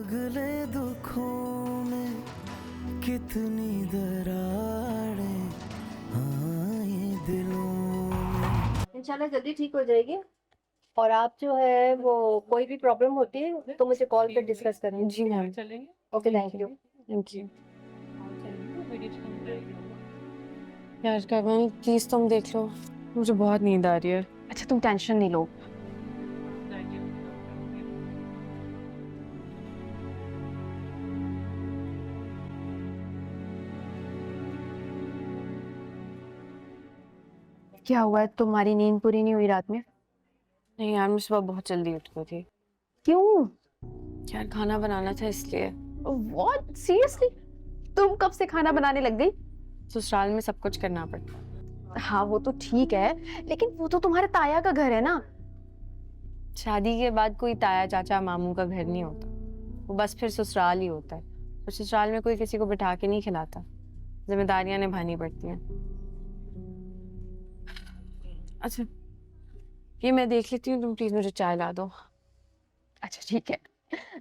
अगले दुखों में कितनी दरारें आए दिलों में। इंशाल्लाह जल्दी ठीक हो जाएगी। और आप जो है वो कोई भी प्रॉब्लम होती है तो मुझे कॉल पे डिस्कस करें। जी मैम। चलेंगे। Okay, thank you. Thank you. Video यार कविन प्लीज तुम देख लो, मुझे बहुत नींद आ रही है। अच्छा तुम टेंशन नहीं लो। क्या हुआ है, तुम्हारी नींद पूरी नहीं हुई रात में? नहीं यार, मैं सुबह बहुत जल्दी उठ गई थी। क्यों? यार खाना बनाना था इसलिए। What, seriously? तुम कब से खाना बनाने लग गई? ससुराल में सब कुछ करना पड़ता। हाँ वो तो ठीक है, लेकिन वो तो तुम्हारे ताया का घर है ना। शादी के बाद कोई ताया चाचा मामू का घर नहीं होता, वो बस फिर ससुराल ही होता है। और ससुराल में कोई किसी को बिठा के नहीं खिलाता, जिम्मेदारियां निभानी पड़ती हैं। अच्छा ये मैं देख लेती हूँ, तुम प्लीज मुझे चाय ला दो। अच्छा ठीक है,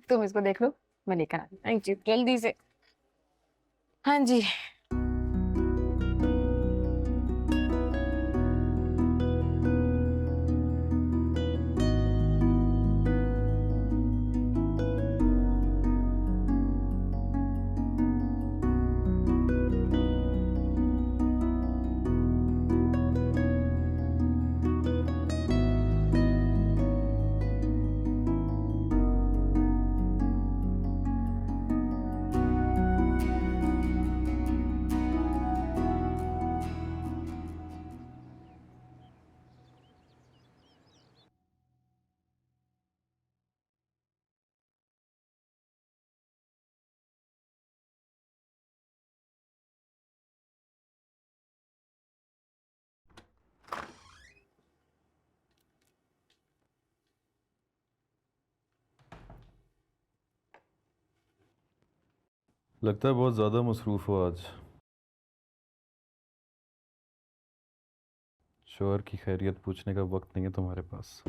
तुम इसको देख लो, मैं लेकर आती हूँ। थैंक यू, जल्दी से। हाँ जी। लगता है बहुत ज़्यादा मसरूफ़ हो आज। शोहर की खैरियत पूछने का वक्त नहीं है तुम्हारे पास।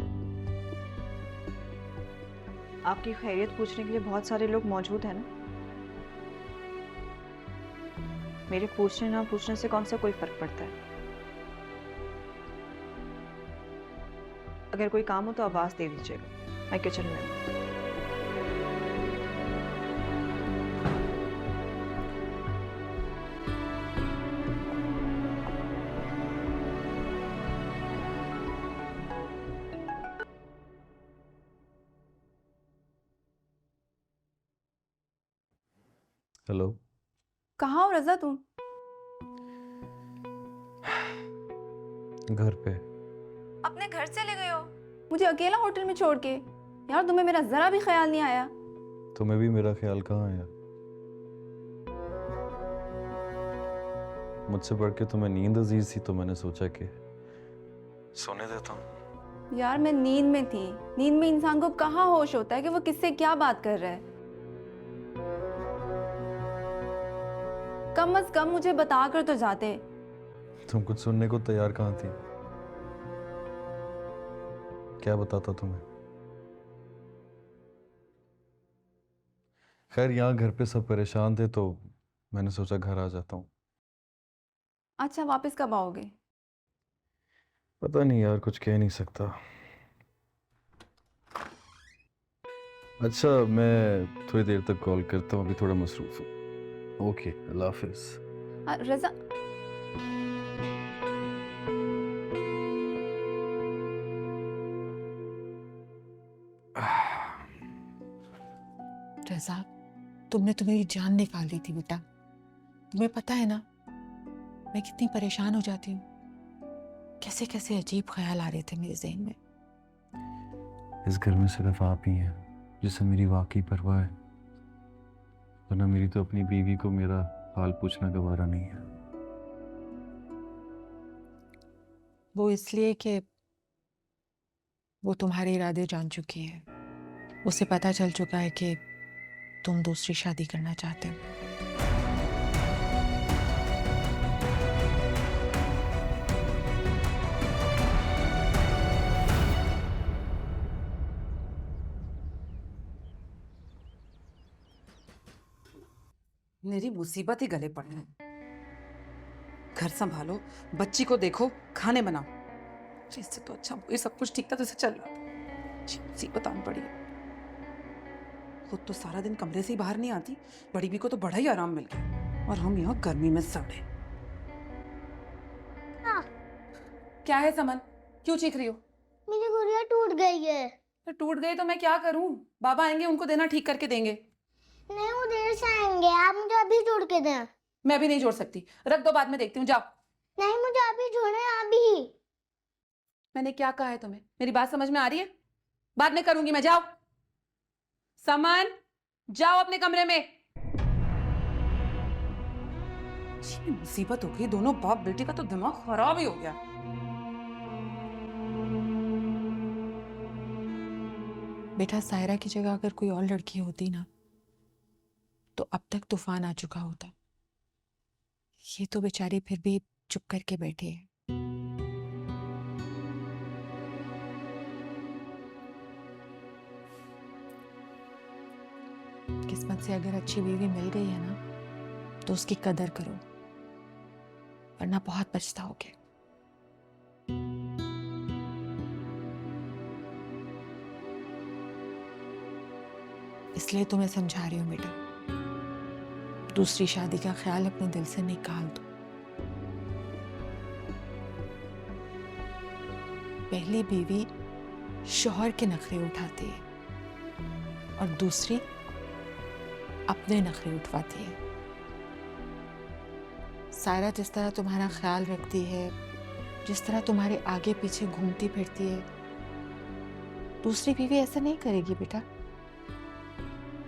आपकी खैरियत पूछने के लिए बहुत सारे लोग मौजूद हैं ना। मेरे पूछने ना पूछने से कौन सा कोई फर्क पड़ता है। अगर कोई काम हो तो आवाज दे दीजिएगा, मैं किचन में हूँ। हेलो। कहाँ हो रज़ा तुम? घर पे। अपने घर चले गए हो मुझे अकेला होटल में छोड़ के? यार तुम्हें मेरा जरा भी ख्याल नहीं आया। तुम्हें भी मेरा ख्याल कहाँ आया? मुझसे बढ़ के तुम्हें नींद अजीज थी तो मैंने सोचा कि सोने देता हूँ। यार मैं नींद में थी। नींद में इंसान को कहाँ होश होता है कि वो किससे क्या बात कर रहा है। कम अज कम मुझे बता कर तो जाते। तुम कुछ सुनने को तैयार कहाँ थी? क्या बताता तुम्हें? खैर यहाँ घर पे सब परेशान थे तो मैंने सोचा घर आ जाता हूँ। अच्छा वापस कब आओगे? पता नहीं यार, कुछ कह नहीं सकता। अच्छा मैं थोड़ी देर तक कॉल करता हूँ, अभी थोड़ा मसरूफ हूँ। ओके, अल्लाह हाफिज। रज़ा रज़ा, तुमने तो मेरी जान निकाल दी थी बेटा। तुम्हें पता है ना मैं कितनी परेशान हो जाती हूँ। कैसे कैसे अजीब ख्याल आ रहे थे मेरे ज़हन में। इस घर में सिर्फ आप ही हैं जिसे मेरी वाकई परवाह है, वरना मेरी तो अपनी बीवी को मेरा हाल पूछना गवारा नहीं है। वो इसलिए कि वो तुम्हारे इरादे जान चुकी है। उसे पता चल चुका है कि तुम दूसरी शादी करना चाहते हो। मेरी मुसीबत ही गले पड़ है। घर संभालो, बच्ची को देखो, खाने बनाओ। अरे इससे तो अच्छा ये सब कुछ ठीक था तो इसे चल रहा था। अच्छी मुसीबत आन पड़ी है। खुद तो सारा दिन कमरे से ही बाहर नहीं आती, बड़ी भी को तो बड़ा ही आराम मिल गया और हम यहाँ गर्मी में सड़े। क्या है समन, क्यों चीख रही हो? मेरी गुड़िया टूट गई है। तो टूट गई तो मैं क्या करूं? बाबा आएंगे, उनको देना ठीक करके देंगे। नहीं, वो देर से आएंगे, आप मुझे अभी जोड़ के दें। मैं भी नहीं जोड़ सकती, रख दो, बाद में देखती हूँ, जाओ। नहीं, मुझे अभी जोड़े, अभी। मैंने क्या कहा है तुम्हें? मेरी बात समझ में आ रही है? बाद में करूंगी मैं, जाओ। समन, जाओ अपने कमरे में। जी मुसीबत हो गई, दोनों बाप बेटी का तो दिमाग खराब ही हो गया। बेटा, सायरा की जगह अगर कोई और लड़की होती ना तो अब तक तूफान आ चुका होता। ये तो बेचारी फिर भी चुप करके बैठी है। किस्मत से अगर अच्छी बीवी मिल गई है ना तो उसकी कदर करो, वरना बहुत पछताओगे। इसलिए तुम्हें समझा रही हूं बेटा, दूसरी शादी का ख्याल अपने दिल से निकाल दो। पहली बीवी शौहर के नखरे उठाती है और दूसरी अपने नखरे उठवाती है। सायरा जिस तरह तुम्हारा ख्याल रखती है, जिस तरह तुम्हारे आगे पीछे घूमती फिरती है, दूसरी बीवी ऐसा नहीं करेगी बेटा।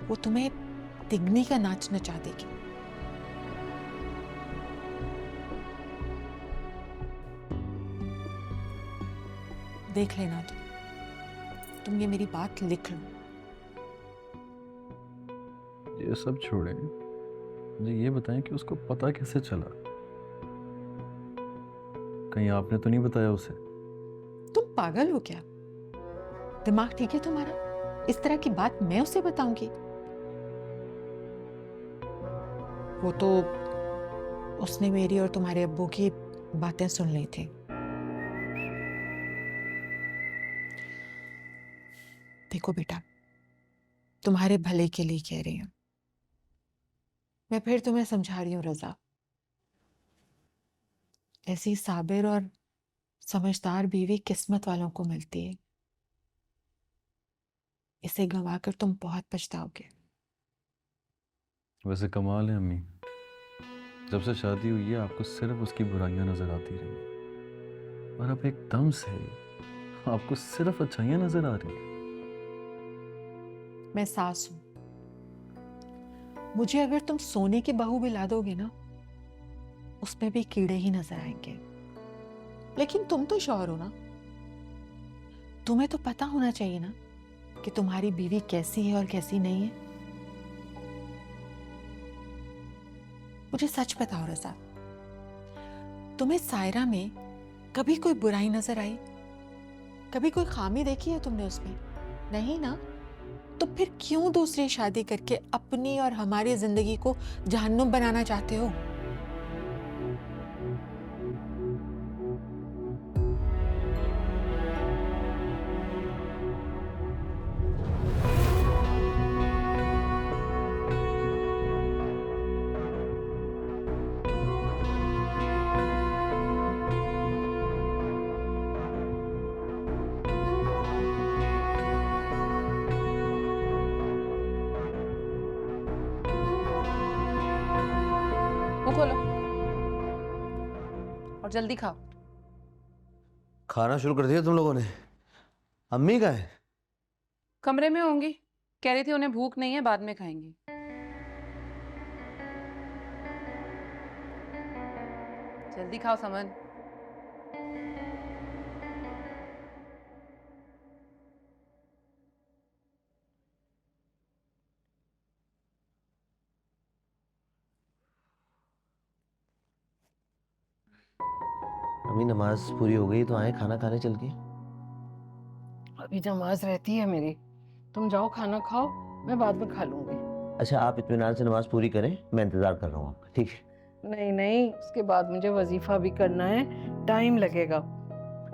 वो तुम्हें तिगनी का नाच नचा देगी। देख लेना तुम ये मेरी बात लिख लो। ये सब छोड़ें, मुझे ये बताएं कि उसको पता कैसे चला? कहीं आपने तो नहीं बताया उसे? तुम पागल हो क्या? दिमाग ठीक है तुम्हारा? इस तरह की बात मैं उसे बताऊंगी? वो तो उसने मेरी और तुम्हारे अब्बू की बातें सुन ली थी। देखो बेटा, तुम्हारे भले के लिए कह रही हूं। मैं फिर तुम्हें समझा रही हूँ रजा, ऐसी साबिर और समझदार बीवी किस्मत वालों को मिलती है। इसे गंवाकर तुम बहुत पछताओगे। वैसे कमाल है अम्मी, जब से शादी हुई है आपको सिर्फ उसकी बुराइयां नजर आती रही और अब एकदम से आपको सिर्फ अच्छाइयां नजर आ रही हैं। मैं सास हूं, मुझे अगर तुम सोने की बहू भी ला दोगे ना, उसमें भी कीड़े ही नजर आएंगे। लेकिन तुम तो शौहर हो ना, तुम्हें तो पता होना चाहिए ना कि तुम्हारी बीवी कैसी है और कैसी नहीं है। मुझे सच बताओ रज़ा, तुम्हें सायरा में कभी कोई बुराई नजर आई? कभी कोई खामी देखी है तुमने उसमें? नहीं ना? तो फिर क्यों दूसरी शादी करके अपनी और हमारी जिंदगी को जहन्नुम बनाना चाहते हो? खोलो और जल्दी खाओ। खाना शुरू कर दिया तुम लोगों ने? अम्मी का है? कमरे में होंगी, कह रही थी उन्हें भूख नहीं है, बाद में खाएंगी। जल्दी खाओ समन। अम्मी नमाज पूरी हो गई तो आए खाना खाने चल के। अभी नमाज रहती है मेरी, तुम जाओ खाना खाओ, मैं बाद में खा लूंगी। अच्छा आप इत्मीनान से नमाज पूरी करें, मैं इंतजार कर रहा हूँ आपका, ठीक है? नहीं नहीं, उसके बाद मुझे वजीफा भी करना है, टाइम लगेगा।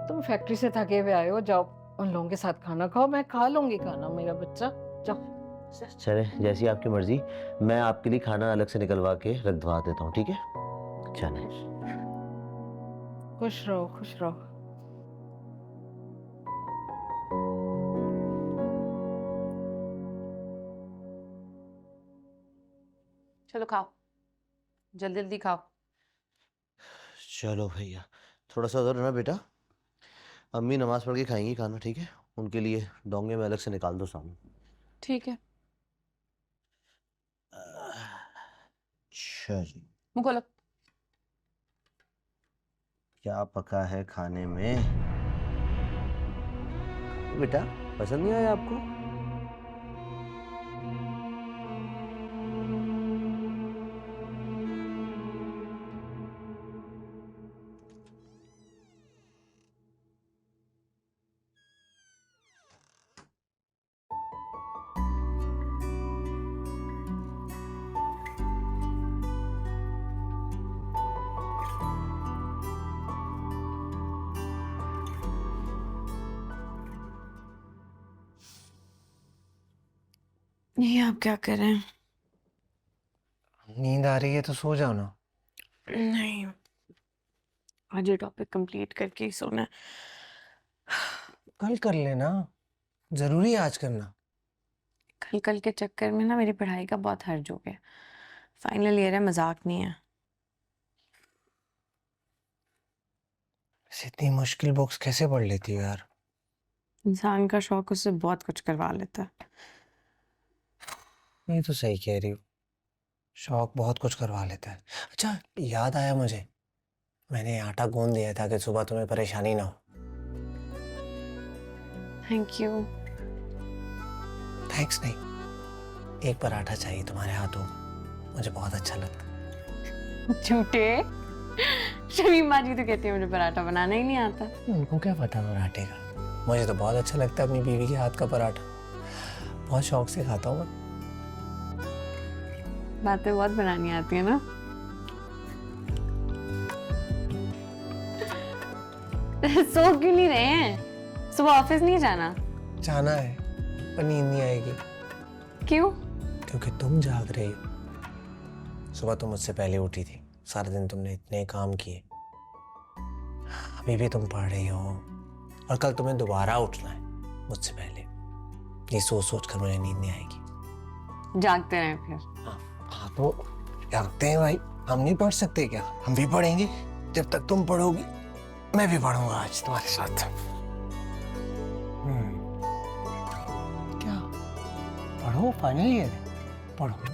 तुम फैक्ट्री से थके हुए आए हो, जाओ उन लोगों के साथ खाना खाओ, मैं खा लूंगी खाना, मेरा बच्चा, जाओ। चले जैसी आपकी मर्जी, मैं आपके लिए खाना अलग से निकलवा के रख दवा देता हूँ, ठीक है? चले। खुश रहो, खुश रहो। चलो खाओ, जल्दी जल्दी खाओ। चलो भैया, थोड़ा सा उधर ना बेटा, अम्मी नमाज पढ़ के खाएंगी खाना, ठीक है? उनके लिए डोंगे में अलग से निकाल दो सामने। ठीक है। अच्छा जी, मुंह खोलो। क्या पका है खाने में बेटा? पसंद नहीं आया आपको? ये आप क्या कर रहे हैं? नींद आ रही है तो सो जाओ ना। नहीं, आज ये टॉपिक कंप्लीट करके ही सोना है। कल कर लेना, जरूरी है आज करना। कल कल के चक्कर में ना मेरी पढ़ाई का बहुत हर्ज हो गया। फाइनल ईयर है, मजाक नहीं है। इतनी मुश्किल बुक्स कैसे पढ़ लेती हो यार? इंसान का शौक उससे बहुत कुछ करवा लेता है। ये तो सही कह रही हो, शौक बहुत कुछ करवा लेता है। अच्छा याद आया मुझे, मैंने आटा गूंद दिया था कि सुबह तुम्हें परेशानी ना हो। Thank you. थैंक्स नहीं, एक पराठा चाहिए तुम्हारे हाथों, मुझे बहुत अच्छा लगता। झूठे। शमीम बाजी तो कहती है मुझे पराठा बनाना ही नहीं आता। उनको क्या पता पराठे का, मुझे तो बहुत अच्छा लगता है अपनी बीवी के हाथ का पराठा, बहुत शौक से खाता हूँ मैं। बातें बहुत बनानी आती है ना। सो क्यों नहीं रहे हैं? सुबह ऑफिस नहीं जाना? जाना है पर नींद नहीं आएगी। क्यों? क्योंकि तुम जाग रही हो। सुबह तुम मुझसे पहले उठी थी, सारा दिन तुमने इतने काम किए, अभी भी तुम पढ़ रही हो और कल तुम्हें दोबारा उठना है मुझसे पहले। ये सोच सोच कर मुझे नींद नहीं आएगी। जागते रहें फिर। हाँ तो जागते हैं भाई, हम नहीं पढ़ सकते क्या? हम भी पढ़ेंगे, जब तक तुम पढ़ोगी मैं भी पढ़ूंगा आज तुम्हारे साथ। क्या पढ़ो, फाइनल ईयर है, पढ़ो।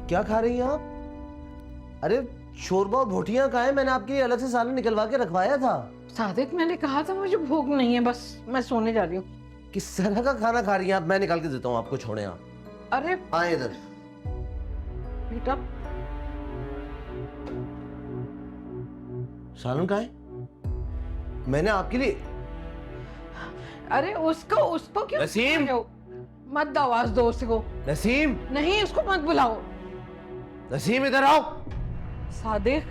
क्या खा रही हैं आप? अरे शोरबा और भोटियां कहाँ हैं? मैंने आपके लिए अलग से सालन निकलवा के रखवाया था। सादिक मैंने कहा था मुझे भूख नहीं है, बस मैं सोने जा रही हूँ। किस तरह का खाना खा रही हैं आप? मैं निकाल के देता हूँ आपको, छोड़े आप। अरे आए इधर। बेटा सालन कहाँ है? मैंने आपके लिए। अरे उसको उसको क्यों नसीम! बुला रहे हो? मत आवाज दो उसको। नसीम! नहीं, उसको मत बुलाओ। नसीम इधर आओ। सादिक,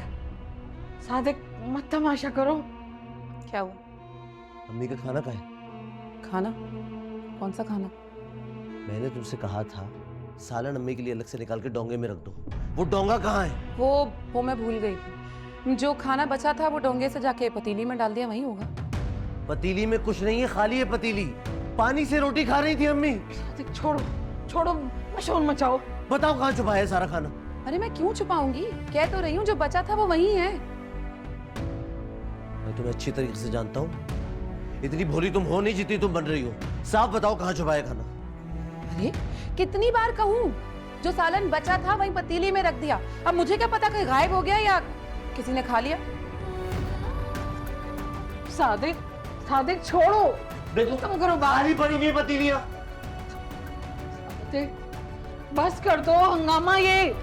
सादिक मत तमाशा करो। क्या हुआ? अम्मी का खाना कहाँ है? खाना? कौन सा खाना? मैंने तुमसे कहा था सालन अम्मी के लिए अलग से निकाल के डोंगे में रख दो। वो डोंगा कहाँ है? वो मैं भूल गई थी। जो खाना बचा था वो डोंगे से जाके पतीली में डाल दिया, वही होगा। पतीली में कुछ नहीं है, खाली है पतीली। पानी से रोटी खा रही थी अम्मी। सादिक छोड़ो, छोड़ो, शोर मचाओ। बताओ कहाँ छुपा है सारा खाना? अरे मैं क्यों छुपाऊंगी? कह तो रही हूँ जो बचा था वो वही है। मैं तुम्हें अच्छी तरीके से जानता हूँ। इतनी भोली तुम हो नहीं जितनी तुम बन रही हो। साफ बताओ कहाँ छुपा है खाना? अरे कितनी बार कहूँ, जो सालन बचा था वही पतीली में रख दिया। अब मुझे क्या पता कहीं गायब हो गया या किसी ने खा लिया। सादिक, सादिक छोड़ो। देखो तुम करो बाहर। खाली पड़ी हुई पतीलियां। सादिक, बस कर दो हंगामा ये।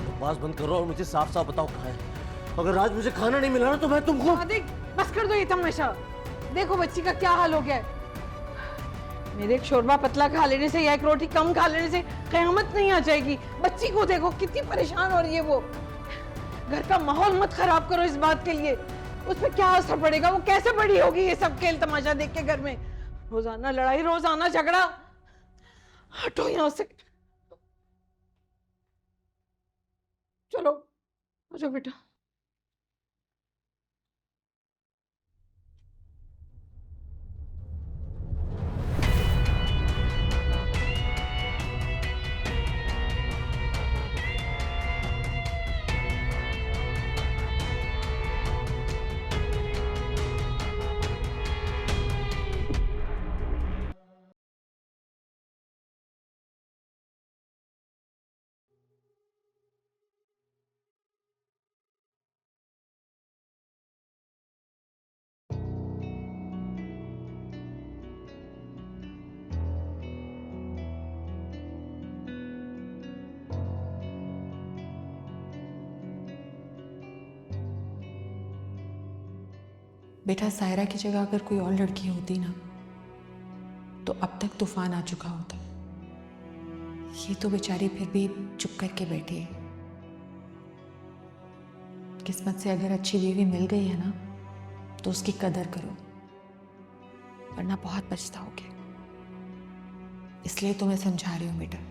बकवास बंद करो और मुझे साफ साफ बताओ कहाँ है। अगर आज मुझे खाना नहीं मिला ना तो मैं तुमको। सादिक बस कर दो ये तमाशा। देखो बच्ची का क्या हाल हो गया है। मेरे एक शोरबा पतला खा लेने से या एक रोटी कम खा लेने से कयामत नहीं आ जाएगी। बच्ची को देखो कितनी परेशान हो रही है वो। घर का माहौल मत खराब करो इस बात के लिए। उस पर क्या असर पड़ेगा? वो कैसे बड़ी होगी ये सब खेल तमाशा देख के? घर में रोजाना लड़ाई, रोजाना झगड़ा। हटो यहाँ से। चलो आ जाओ बेटा। बेटा सायरा की जगह अगर कोई और लड़की होती ना तो अब तक तूफान आ चुका होता। ये तो बेचारी फिर भी चुप करके बैठी है। किस्मत से अगर अच्छी बीवी मिल गई है ना तो उसकी कदर करो, वरना बहुत पछताओगे। इसलिए तुम्हें समझा रही हूं बेटा,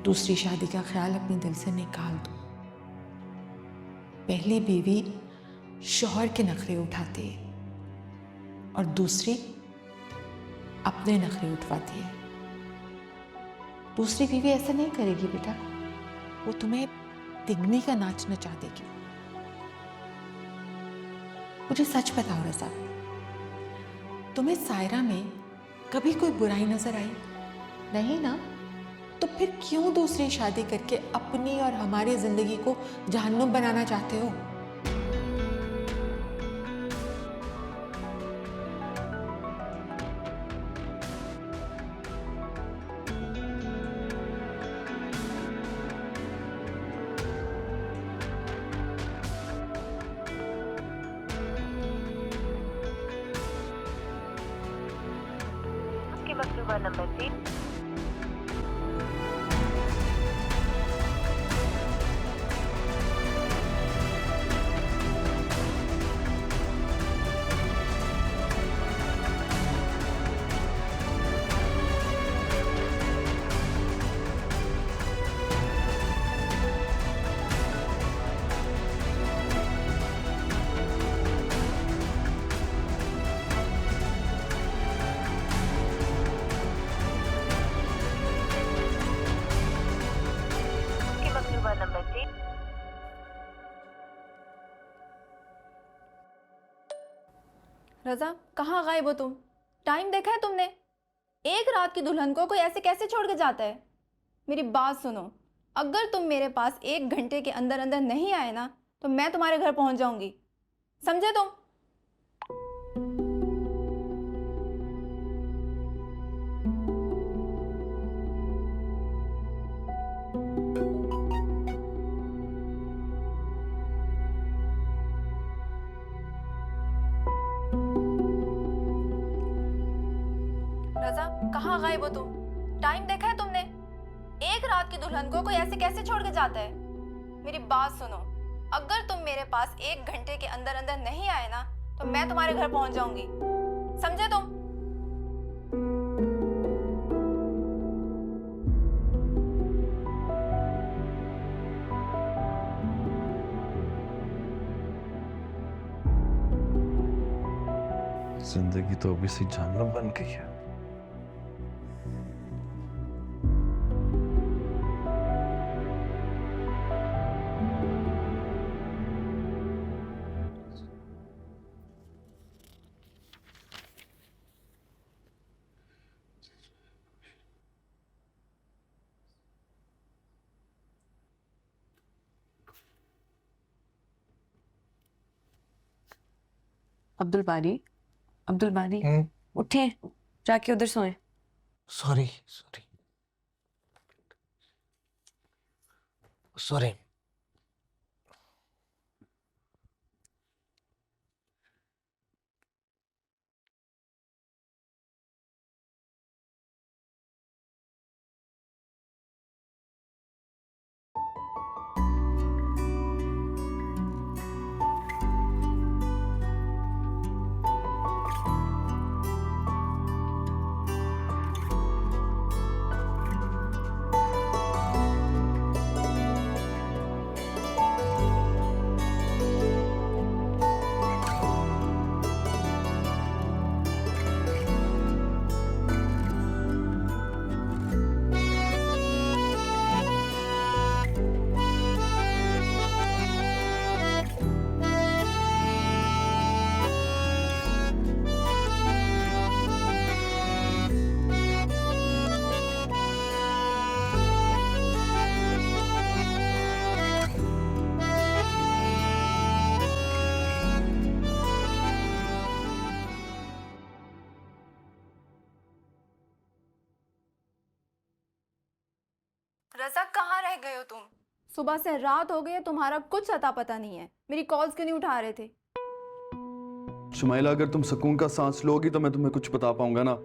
दूसरी शादी का ख्याल अपने दिल से निकाल दो। पहली बीवी शौहर के नखरे उठाती है और दूसरी अपने नखरे उठवाती है। दूसरी बीवी ऐसा नहीं करेगी बेटा, वो तुम्हें तिगनी का नाच नचा देगी। मुझे सच बताओ रज़ा, तुम्हें सायरा में कभी कोई बुराई नजर आई? नहीं ना? तो फिर क्यों दूसरी शादी करके अपनी और हमारी जिंदगी को जहन्नुम बनाना चाहते हो? नंबर 3 रजा, कहाँ गायब हो तुम? टाइम देखा है तुमने? एक रात की दुल्हन को कोई ऐसे कैसे छोड़ के जाता है? मेरी बात सुनो, अगर तुम मेरे पास 1 घंटे के अंदर अंदर नहीं आए ना, तो मैं तुम्हारे घर पहुंच जाऊंगी, समझे तुम? रजा, कहाँ गायब हो तुम? टाइम देखा है तुमने? एक रात की दुल्हन को कोई ऐसे कैसे छोड़ के जाता है? मेरी बात सुनो, अगर तुम मेरे पास 1 घंटे के अंदर अंदर नहीं आए ना, तो मैं तुम्हारे घर पहुंच जाऊंगी, समझे तुम? जिंदगी तो अभी से जहन्नम बन गई है। अब्दुल बारी, अब्दुल बारी, उठे, जाके उधर सोए। Sorry sorry sorry. रजा, कहाँ रह गए हो तुम? सुबह से रात हो गई है, तुम्हारा कुछ अता पता नहीं है। मेरी कॉल्स क्यों नहीं उठा रहे थे? शुमाइला, अगर तुम सुकून का सांस लोगी तो मैं तुम्हें कुछ बता पाऊंगा ना।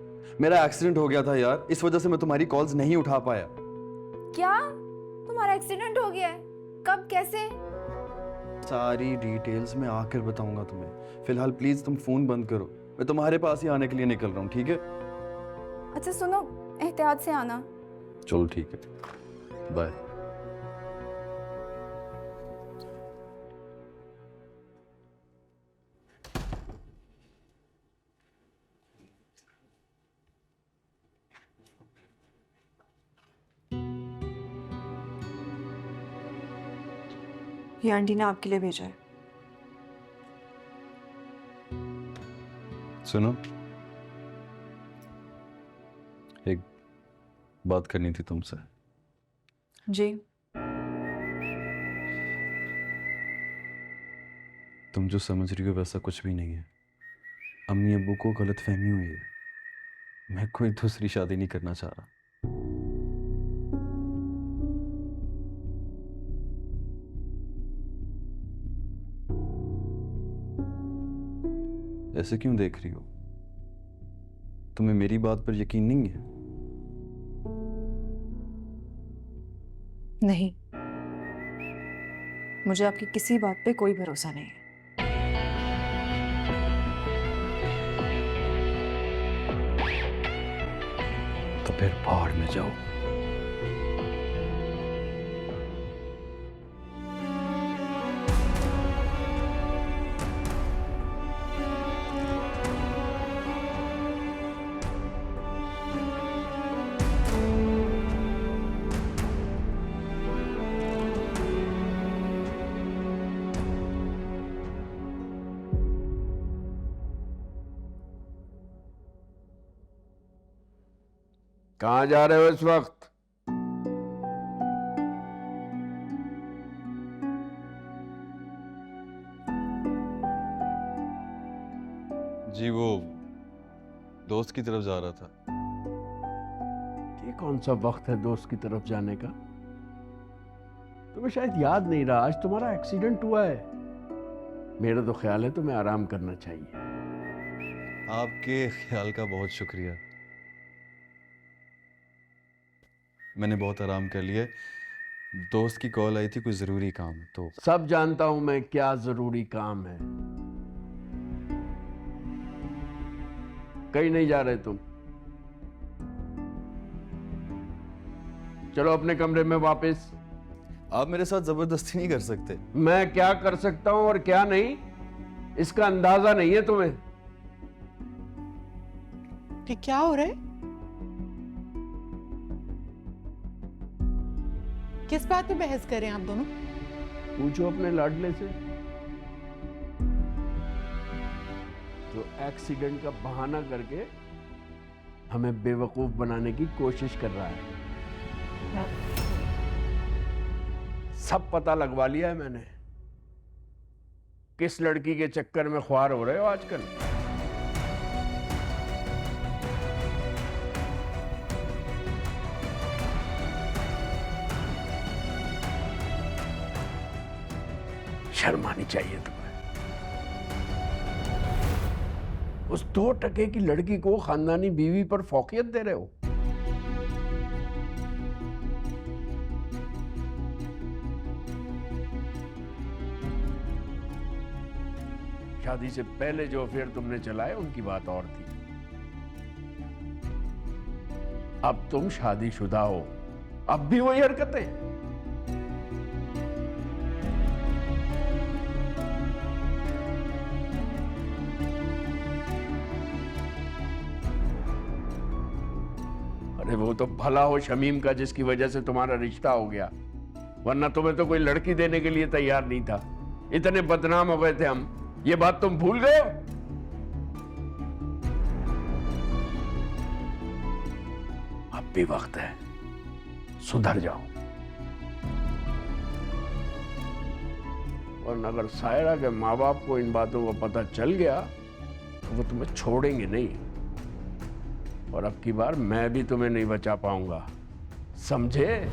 मेरा एक्सीडेंट हो गया था यार, इस वजह से मैं तुम्हारी कॉल्स नहीं उठा पाया। क्या तुम्हारा एक्सीडेंट हो गया है? कब, कैसे? सारी डिटेल्स मैं आकर बताऊंगा तुम्हें। फिलहाल प्लीज तुम फोन बंद करो, मैं तुम्हारे पास ही आने के लिए निकल रहा हूँ, ठीक है? अच्छा सुनो, एहतियात से आना। चलो ठीक है, बाय। ये आंटी ने आपके लिए भेजा है। सुनो, एक बात करनी थी तुमसे। जी। तुम जो समझ रही हो वैसा कुछ भी नहीं है। अम्मी अब्बू को गलतफहमी हुई है। मैं कोई दूसरी शादी नहीं करना चाह रहा। ऐसे क्यों देख रही हो? तुम्हें मेरी बात पर यकीन नहीं है? नहीं, मुझे आपकी किसी बात पे कोई भरोसा नहीं है। तो फिर पहाड़ में जाओ। कहाँ जा रहे हो इस वक्त? जी वो दोस्त की तरफ जा रहा था। ये कौन सा वक्त है दोस्त की तरफ जाने का? तुम्हें शायद याद नहीं रहा, आज तुम्हारा एक्सीडेंट हुआ है। मेरा तो ख्याल है तुम्हें आराम करना चाहिए। आपके ख्याल का बहुत शुक्रिया। मैंने बहुत आराम कर लिया। दोस्त की कॉल आई थी, कोई ज़रूरी काम तो। सब जानता हूं मैं क्या जरूरी काम है। कहीं नहीं जा रहे तुम। चलो अपने कमरे में वापस। आप मेरे साथ ज़बरदस्ती नहीं कर सकते। मैं क्या कर सकता हूं और क्या नहीं, इसका अंदाजा नहीं है तुम्हें। ये क्या हो रहा है? किस बात पे बहस कर रहे हैं आप दोनों? पूछो अपने लाडले से, जो एक्सीडेंट का बहाना करके हमें बेवकूफ बनाने की कोशिश कर रहा है। सब पता लगवा लिया है मैंने, किस लड़की के चक्कर में ख्वार हो रहे हो आजकल। शर्म आनी चाहिए तुम्हें। उस 2 टके की लड़की को खानदानी बीवी पर फौकियत दे रहे हो। शादी से पहले जो अफेयर तुमने चलाए उनकी बात और थी। अब तुम शादीशुदा हो, अब भी वही हरकतें। अरे वो तो भला हो शमीम का, जिसकी वजह से तुम्हारा रिश्ता हो गया, वरना तुम्हें तो कोई लड़की देने के लिए तैयार नहीं था। इतने बदनाम हो गए थे हम, ये बात तुम भूल गए हो? अब भी वक्त है, सुधर जाओ। वरना अगर सायरा के माँ बाप को इन बातों का पता चल गया तो वो तुम्हें छोड़ेंगे नहीं, और अब की बार मैं भी तुम्हें नहीं बचा पाऊंगा, समझे?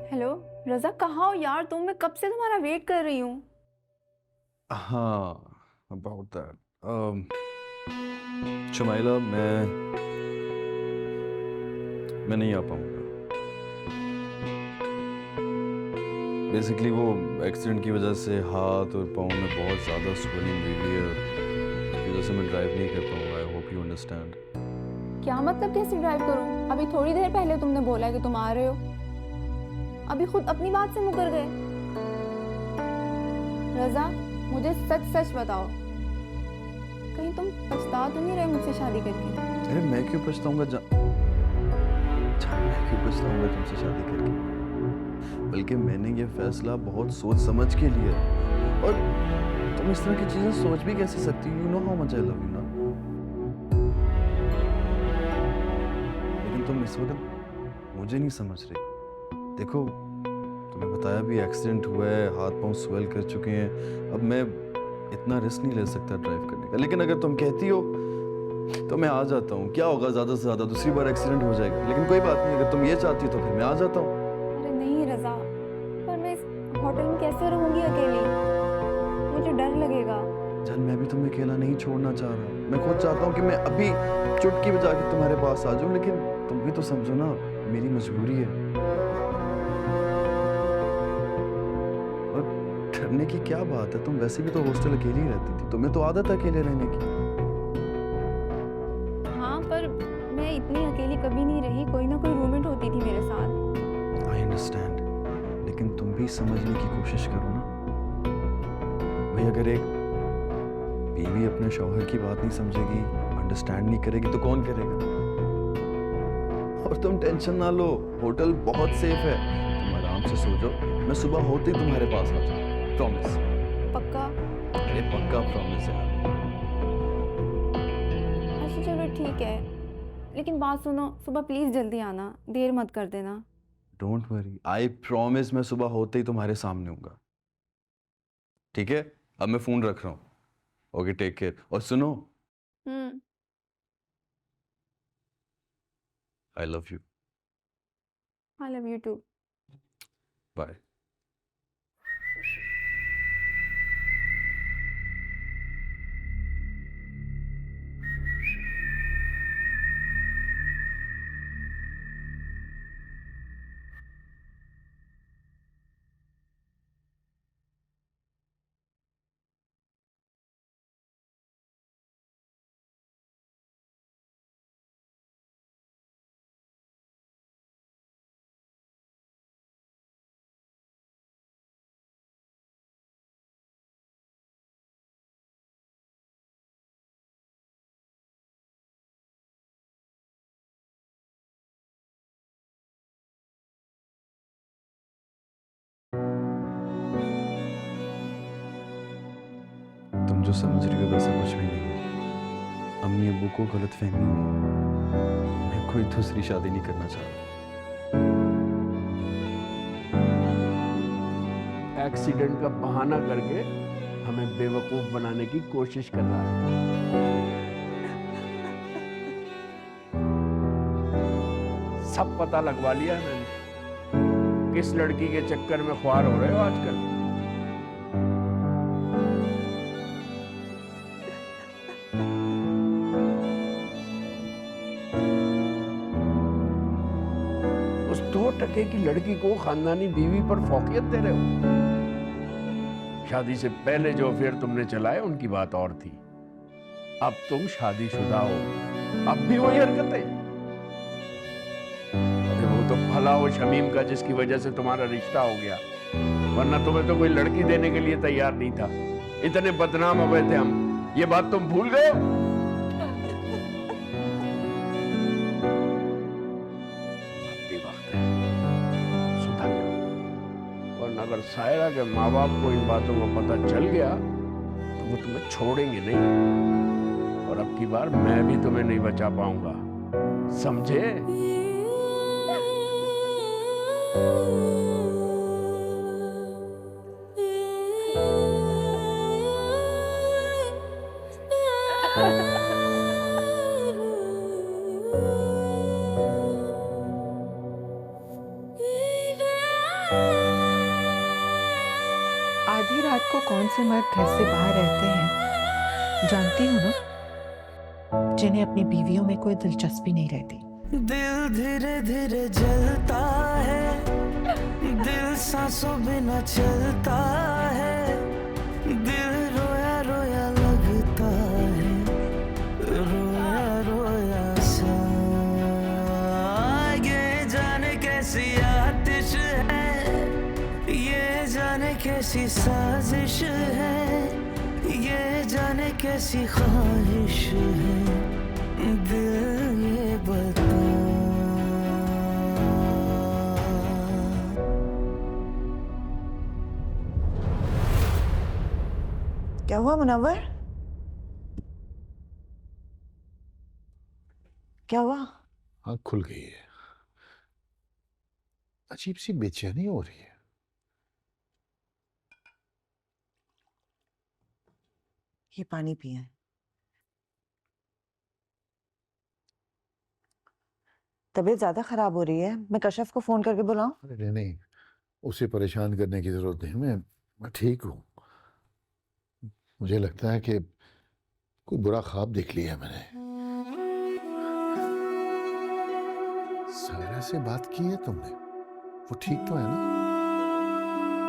हेलो रजा, कहाँ हो यार तुम? मैं कब से तुम्हारा वेट कर रही हूँ। हाँ अबाउट दैट शुमाइला, मैं नहीं आ पाऊंगा। बेसिकली वो एक्सीडेंट की वजह से हाथ और पाँव में बहुत ज़्यादा स्वेलिंग हुई है, उसकी वजह से मैं ड्राइव नहीं कर पाऊंगा। I hope you understand. क्या मतलब कैसे ड्राइव करूँ? अभी थोड़ी देर पहले तुमने बोला है कि तुम आ रहे हो, अभी खुद अपनी बात से मुकर गए। रजा मुझे सच सच बताओ, कहीं तुम पछता तो नहीं रहे मुझसे शादी करके? अरे मैं क्यों पछताऊंगा मैं क्यों पछताऊंगा तुमसे शादी करके? बल्कि मैंने ये फैसला बहुत सोच समझ के लिया है। और तुम इस तरह की चीजें सोच भी कैसे सकती हो? You know how much I love you ना। लेकिन तुम इस वक्त मुझे नहीं समझ रही। देखो, तुम्हें बताया भी एक्सीडेंट हुआ है, हाथ पांव स्वेल कर चुके हैं। अब मैं इतना रिस्क नहीं ले सकता ड्राइव करने का। लेकिन अगर तुम कहती हो तो मैं आ जाता हूँ। क्या होगा, ज्यादा से ज्यादा दूसरी बार एक्सीडेंट हो जाएगा। लेकिन कोई बात नहीं, अगर तुम ये चाहती हो तो फिर मैं आ जाता हूँ। अरे नहीं रजा, पर मैं इस होटल में कैसे रहूंगी अकेली? मुझे डर लगेगा। जान, मैं भी तुम्हें अकेला नहीं छोड़ना चाह रहा। मैं खुद चाहता हूँ कि मैं अभी चुटकी बजा के तुम्हारे पास आ जाऊँ, लेकिन तुम भी तो समझो ना, मेरी मजबूरी है। और डरने की क्या बात है? तुम वैसे भी तो हॉस्टल अकेली ही रहती थी, तुम्हें तो आदत है अकेले रहने की। हाँ, पर मैं इतनी अकेली कभी नहीं रही। कोई ना कोई रूममेट होती थी मेरे साथ। आई अंडरस्टैंड, लेकिन तुम भी समझने की कोशिश करो ना भाई। अगर एक बीवी अपने शौहर की बात नहीं समझेगी, अंडरस्टैंड नहीं करेगी, तो कौन करेगा? और तुम टेंशन ना लो, होटल बहुत सेफ है। तुम आराम से सो जाओ, मैं सुबह होते ही तुम्हारे पास आ जाऊँ। प्रॉमिस। पक्का? अरे पक्का प्रॉमिस है। अच्छा चलो ठीक है, लेकिन बात सुनो, सुबह प्लीज जल्दी आना, देर मत कर देना। डोंट वरी, आई प्रॉमिस, मैं सुबह होते ही तुम्हारे सामने हूँगा। ठीक है, अब मैं फोन रख रहा हूँ। Okay, take care. और सुनो, I love you. I love you too. Bye. तुम जो समझ रही हो वैसा कुछ भी नहीं है। अम्मी अब्बू को गलतफहमी हुई है। मैं कोई दूसरी शादी नहीं करना चाह रहा। एक्सीडेंट का बहाना करके हमें बेवकूफ बनाने की कोशिश कर रहा है। सब पता लगवा लिया है मैंने, किस लड़की के चक्कर में ख्वार हो रहे हो आजकल। उस 2 टके की लड़की को खानदानी बीवी पर फौकियत दे रहे हो। शादी से पहले जो अफेयर तुमने चलाए उनकी बात और थी, अब तुम शादीशुदा हो, अब भी वही हरकतें। अरे वो तो भला हो शमीम का जिसकी वजह से तुम्हारा रिश्ता हो गया, वरना तुम्हें तो कोई लड़की देने के लिए तैयार नहीं था। इतने बदनाम हो गए थे हम, ये बात तुम भूल गए हो? अब भी वक्त है, सुधर जाओ, वरना अगर सायरा के माँ बाप को इन बातों का पता चल गया तो वो तुम्हें छोड़ेंगे नहीं, और अब की बार मैं भी तुम्हें नहीं बचा पाऊंगा, समझे? आधी रात को कौन से मर्द घर से बाहर रहते हैं जानती हो ना, जिन्हें अपनी बीवियों में कोई दिलचस्पी नहीं रहती। दिल धीरे धीरे जलता है, दिल सांसों बिना चलता है, दिल रोया रोया लगता है, रोया रोया सा। ये जाने कैसी आतिश है, ये जाने कैसी साजिश है, ये जाने कैसी ख्वाहिश है दिल ये बता। क्या हुआ मुनव्वर? क्या हुआ? आँख खुल गई है, अजीब सी बेचैनी हो रही है। ये पानी पिए। तबीयत ज्यादा खराब हो रही है, मैं कशफ को फोन करके बुलाऊं? अरे नहीं, उसे परेशान करने की जरूरत नहीं, मैं ठीक हूँ। मुझे लगता है कि कोई बुरा ख्वाब देख लिया है मैंने। सारा से बात की है तुमने? वो ठीक तो है ना?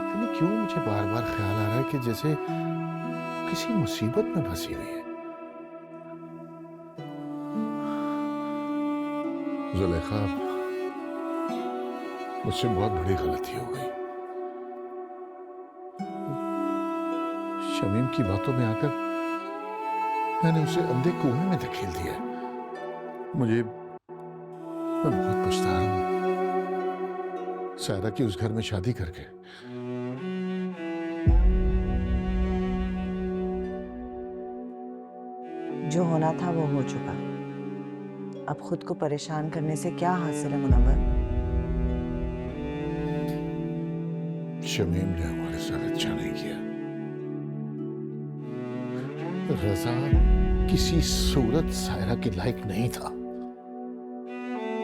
पता नहीं क्यों मुझे बार बार ख्याल आ रहा है कि जैसे किसी मुसीबत में फंसी हुई है। जुलेखा, मुझसे बहुत बड़ी गलती हो गई। शमीम की बातों में आकर मैंने उसे अंधे कुएं में धकेल दिया। मैं बहुत पछता रहा हूं सायरा की उस घर में शादी करके। जो होना था वो हो चुका। अब खुद को परेशान करने से क्या हासिल है मुनव्वर? शमीम ने हमारे साथ अच्छा नहीं किया। रजा किसी सूरत सायरा के लायक नहीं था।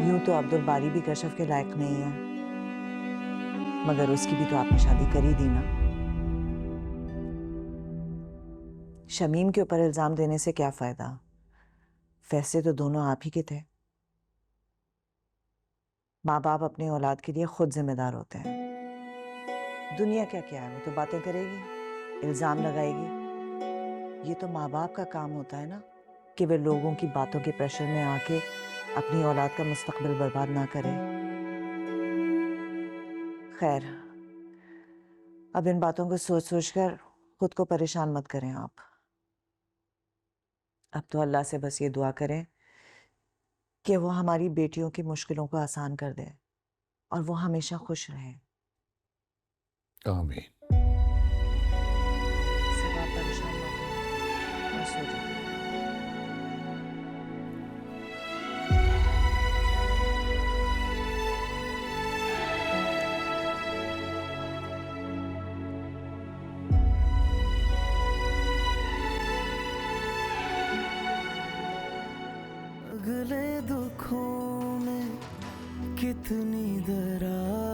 यूं तो अब्दुल बारी भी कशफ के लायक नहीं है, मगर उसकी भी तो आपने शादी कर ही दी ना। शमीम के ऊपर इल्जाम देने से क्या फायदा? फैसले तो दोनों आप ही के थे। माँ बाप अपनी औलाद के लिए खुद जिम्मेदार होते हैं। दुनिया क्या क्या है, वो तो बातें करेगी, इल्जाम लगाएगी। ये तो माँ बाप का काम होता है ना कि वे लोगों की बातों के प्रेशर में आके अपनी औलाद का मुस्तकबिल बर्बाद ना करें। खैर, अब इन बातों को सोच सोचकर खुद को परेशान मत करें आप। अब तो अल्लाह से बस ये दुआ करें कि वो हमारी बेटियों की मुश्किलों को आसान कर दे और वो हमेशा खुश रहे। आमीन। सब आप परेशान मत हो, बस हो जाए। अगले दुखों में कितनी दरार